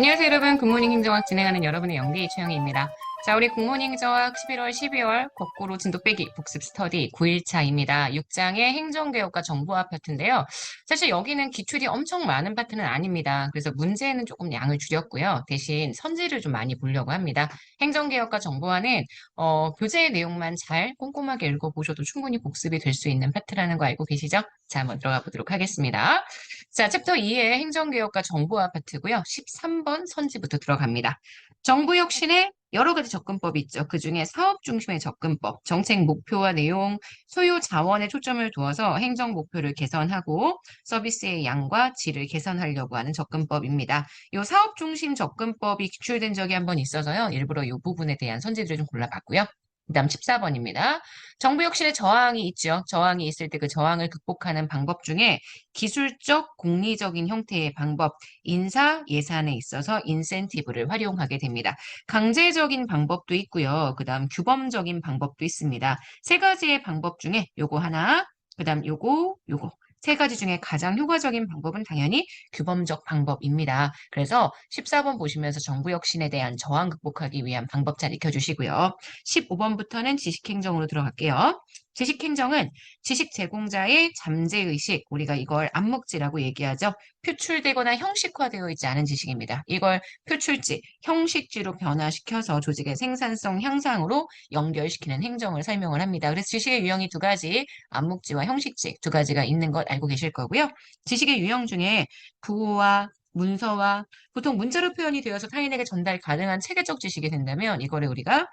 안녕하세요, 여러분. 굿모닝 행정학 진행하는 여러분의 영디 최영희입니다. 자, 우리 굿모닝 행정학 11월, 12월 거꾸로 진도 빼기 복습 스터디 9일차입니다. 6장의 행정개혁과 정보화 파트인데요. 사실 여기는 기출이 엄청 많은 파트는 아닙니다. 그래서 문제는 조금 양을 줄였고요. 대신 선지를 좀 많이 보려고 합니다. 행정개혁과 정보화는 교재의 내용만 잘 꼼꼼하게 읽어보셔도 충분히 복습이 될 수 있는 파트라는 거 알고 계시죠? 자, 한번 들어가 보도록 하겠습니다. 자, 챕터 2의 행정개혁과 정보화 파트고요. 13번 선지부터 들어갑니다. 정부 혁신의 여러 가지 접근법이 있죠. 그중에 사업 중심의 접근법, 정책 목표와 내용, 소요 자원에 초점을 두어서 행정 목표를 개선하고 서비스의 양과 질을 개선하려고 하는 접근법입니다. 이 사업 중심 접근법이 기출된 적이 한번 있어서요. 일부러 이 부분에 대한 선지들을 좀 골라봤고요. 그다음 14번입니다. 정부 혁신의 저항이 있죠. 저항이 있을 때 그 저항을 극복하는 방법 중에 기술적, 공리적인 형태의 방법, 인사, 예산에 있어서 인센티브를 활용하게 됩니다. 강제적인 방법도 있고요. 그 다음 규범적인 방법도 있습니다. 세 가지의 방법 중에 요거 하나, 그 다음 요거. 세 가지 중에 가장 효과적인 방법은 당연히 규범적 방법입니다. 그래서 14번 보시면서 정부 혁신에 대한 저항 극복하기 위한 방법 잘 익혀주시고요. 15번부터는 지식행정으로 들어갈게요. 지식행정은 지식 제공자의 잠재의식, 우리가 이걸 암묵지라고 얘기하죠. 표출되거나 형식화되어 있지 않은 지식입니다. 이걸 표출지, 형식지로 변화시켜서 조직의 생산성 향상으로 연결시키는 행정을 설명을 합니다. 그래서 지식의 유형이 두 가지, 암묵지와 형식지 두 가지가 있는 것 알고 계실 거고요. 지식의 유형 중에 구호와 문서와 보통 문자로 표현이 되어서 타인에게 전달 가능한 체계적 지식이 된다면 이거를 우리가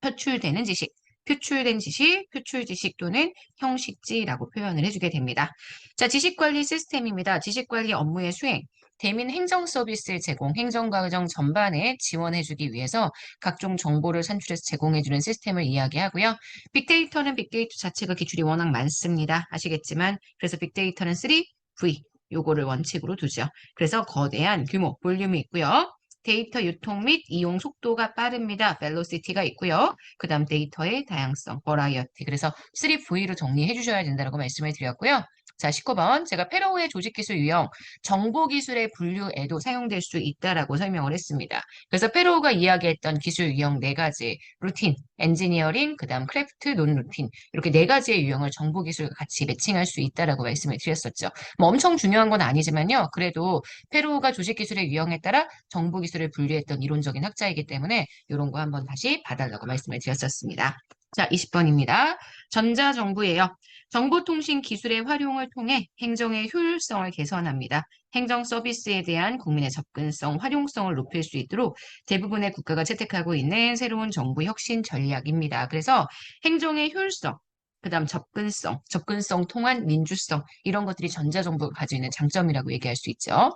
표출되는 지식, 표출된 지식, 표출 지식 또는 형식지라고 표현을 해주게 됩니다. 자, 지식관리 시스템입니다. 지식관리 업무의 수행, 대민 행정 서비스 제공, 행정과정 전반에 지원해주기 위해서 각종 정보를 산출해서 제공해주는 시스템을 이야기하고요. 빅데이터는 빅데이터 자체가 기출이 워낙 많습니다. 아시겠지만 그래서 빅데이터는 3V, 요거를 원칙으로 두죠. 그래서 거대한 규모, 볼륨이 있고요. 데이터 유통 및 이용 속도가 빠릅니다. velocity가 있고요. 그 다음 데이터의 다양성, variety. 그래서 3V로 정리해 주셔야 된다고 말씀을 드렸고요. 자, 19번. 제가 페로우의 조직기술 유형, 정보기술의 분류에도 사용될 수 있다라고 설명을 했습니다. 그래서 페로우가 이야기했던 기술 유형 네 가지, 루틴, 엔지니어링, 그 다음 크래프트, 논루틴. 이렇게 네 가지의 유형을 정보기술과 같이 매칭할 수 있다라고 말씀을 드렸었죠. 뭐 엄청 중요한 건 아니지만요. 그래도 페로우가 조직기술의 유형에 따라 정보기술을 분류했던 이론적인 학자이기 때문에 이런 거 한번 다시 봐달라고 말씀을 드렸었습니다. 자, 20번입니다. 전자정부예요. 정보통신 기술의 활용을 통해 행정의 효율성을 개선합니다. 행정 서비스에 대한 국민의 접근성, 활용성을 높일 수 있도록 대부분의 국가가 채택하고 있는 새로운 정부 혁신 전략입니다. 그래서 행정의 효율성, 그다음 접근성 통한 민주성 이런 것들이 전자정부가 가지고 있는 장점이라고 얘기할 수 있죠.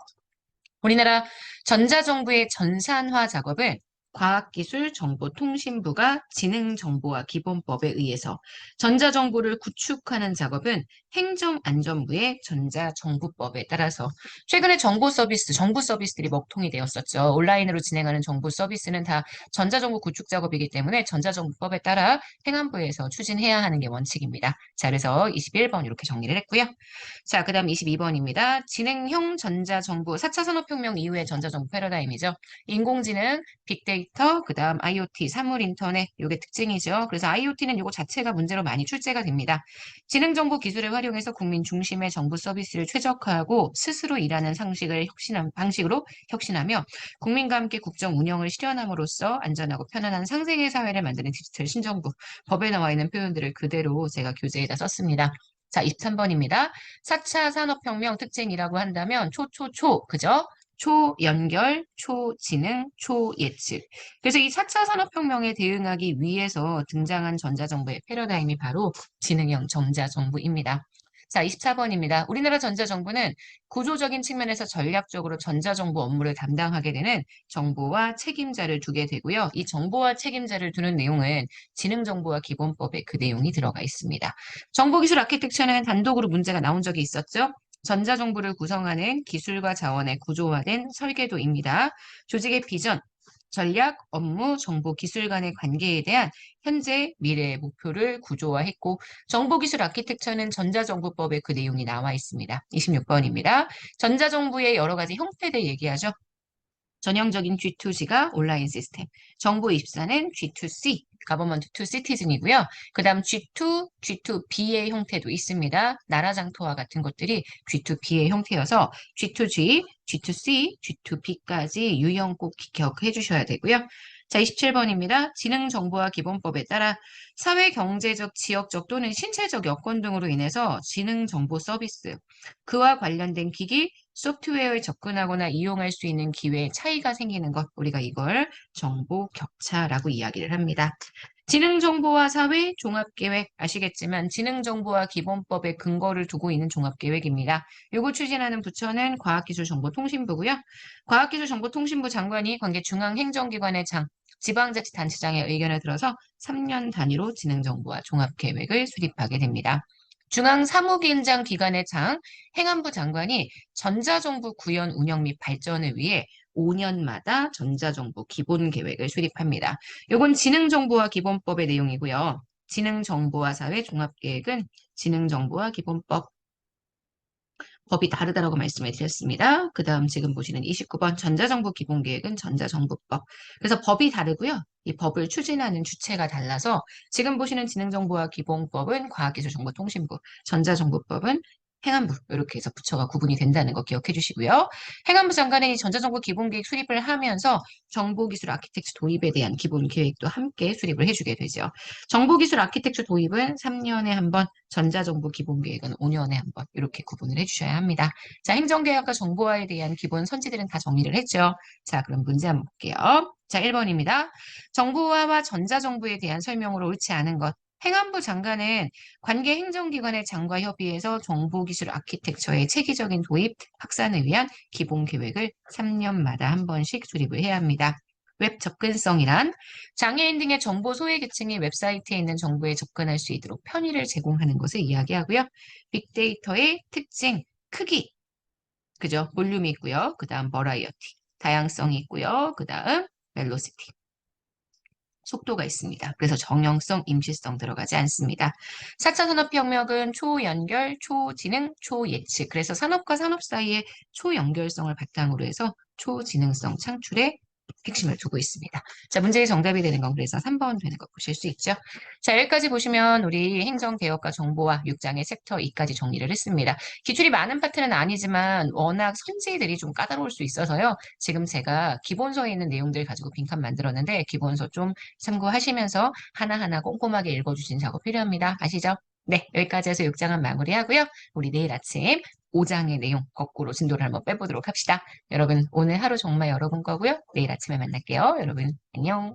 우리나라 전자정부의 전산화 작업은 과학기술정보통신부가 지능정보화 기본법에 의해서 전자정보를 구축하는 작업은 행정안전부의 전자정부법에 따라서 최근에 정부 서비스들이 먹통이 되었었죠. 온라인으로 진행하는 정부 서비스는 다 전자정보 구축 작업이기 때문에 전자정부법에 따라 행안부에서 추진해야 하는 게 원칙입니다. 자, 그래서 21번 이렇게 정리를 했고요. 자, 그 다음 22번입니다. 지능형 전자정부, 4차 산업혁명 이후의 전자정부 패러다임이죠. 인공지능, 빅데이터, 그 다음 IoT, 사물인터넷, 요게 특징이죠. 그래서 IoT는 요거 자체가 문제로 많이 출제가 됩니다. 지능정보 기술을 활용해서 국민 중심의 정부 서비스를 최적화하고 스스로 일하는 방식으로 혁신하며 국민과 함께 국정 운영을 실현함으로써 안전하고 편안한 상생의 사회를 만드는 디지털 신정부. 법에 나와 있는 표현들을 그대로 제가 교재에다 썼습니다. 자, 23번입니다. 4차 산업혁명 특징이라고 한다면 그죠? 초연결, 초지능, 초예측. 그래서 이 4차 산업혁명에 대응하기 위해서 등장한 전자정부의 패러다임이 바로 지능형 전자정부입니다. 자, 24번입니다. 우리나라 전자정부는 구조적인 측면에서 전략적으로 전자정부 업무를 담당하게 되는 정보와 책임자를 두게 되고요. 이 정보와 책임자를 두는 내용은 지능정보화 기본법에 그 내용이 들어가 있습니다. 정보기술 아키텍처는 단독으로 문제가 나온 적이 있었죠. 전자정부를 구성하는 기술과 자원의 구조화된 설계도입니다. 조직의 비전, 전략, 업무, 정보, 기술 간의 관계에 대한 현재, 미래의 목표를 구조화했고 정보기술 아키텍처는 전자정부법에 그 내용이 나와 있습니다. 26번입니다. 전자정부의 여러 가지 형태들 얘기하죠. 전형적인 G2G가 온라인 시스템, 정부24는 G2C, Government to Citizen이고요. 그 다음 G2, G2B의 형태도 있습니다. 나라장터와 같은 것들이 G2B의 형태여서 G2G, G2C, G2B까지 유형 꼭 기억해 주셔야 되고요. 자, 27번입니다. 지능정보화 기본법에 따라 사회, 경제적, 지역적 또는 신체적 여건 등으로 인해서 지능정보 서비스, 그와 관련된 기기, 소프트웨어에 접근하거나 이용할 수 있는 기회의 차이가 생기는 것, 우리가 이걸 정보 격차라고 이야기를 합니다. 지능정보화 사회 종합계획 아시겠지만 지능정보화 기본법에 근거를 두고 있는 종합계획입니다. 이거 추진하는 부처는 과학기술정보통신부고요. 과학기술정보통신부 장관이 관계 중앙행정기관의 장, 지방자치단체장의 의견을 들어서 3년 단위로 지능정보화 종합계획을 수립하게 됩니다. 중앙사무기능장 기관의 장, 행안부 장관이 전자정부 구현 운영 및 발전을 위해 5년마다 전자정부 기본계획을 수립합니다. 이건 지능정보화 기본법의 내용이고요. 지능정보화 사회 종합계획은 지능정보화 기본법 법이 다르다라고 말씀을 드렸습니다. 그 다음 지금 보시는 29번 전자정부 기본계획은 전자정부법. 그래서 법이 다르고요. 이 법을 추진하는 주체가 달라서 지금 보시는 지능정보화 기본법은 과학기술정보통신부, 전자정부법은 행안부 이렇게 해서 부처가 구분이 된다는 거 기억해 주시고요. 행안부 장관은 이 전자정부 기본계획 수립을 하면서 정보기술 아키텍처 도입에 대한 기본 계획도 함께 수립을 해주게 되죠. 정보기술 아키텍처 도입은 3년에 한 번, 전자정부 기본계획은 5년에 한 번 이렇게 구분을 해주셔야 합니다. 자, 행정개혁과 정보화에 대한 기본 선지들은 다 정리를 했죠. 자, 그럼 문제 한번 볼게요. 자, 1번입니다. 정보화와 전자정부에 대한 설명으로 옳지 않은 것. 행안부 장관은 관계 행정기관의 장과 협의해서 정보기술 아키텍처의 체계적인 도입, 확산을 위한 기본 계획을 3년마다 한 번씩 수립을 해야 합니다. 웹 접근성이란 장애인 등의 정보 소외계층이 웹사이트에 있는 정보에 접근할 수 있도록 편의를 제공하는 것을 이야기하고요. 빅데이터의 특징, 크기, 그죠? 볼륨이 있고요. 그 다음 버라이어티, 다양성이 있고요. 그 다음 벨로시티. 속도가 있습니다. 그래서 정형성, 임시성 들어가지 않습니다. 4차 산업혁명은 초연결, 초지능, 초예측. 그래서 산업과 산업 사이의 초연결성을 바탕으로 해서 초지능성 창출에 핵심을 두고 있습니다. 자, 문제의 정답이 되는 건 그래서 3번 되는 거 보실 수 있죠. 자, 여기까지 보시면 우리 행정개혁과 정보화 6장의 섹터 2까지 정리를 했습니다. 기출이 많은 파트는 아니지만 워낙 선지들이 좀 까다로울 수 있어서요. 지금 제가 기본서에 있는 내용들 가지고 빈칸 만들었는데 기본서 좀 참고하시면서 하나하나 꼼꼼하게 읽어주신 작업 필요합니다. 아시죠? 네, 여기까지 해서 6장은 마무리하고요. 우리 내일 아침 5장의 내용 거꾸로 진도를 한번 빼보도록 합시다. 여러분, 오늘 하루 정말 여러분 거고요. 내일 아침에 만날게요. 여러분, 안녕.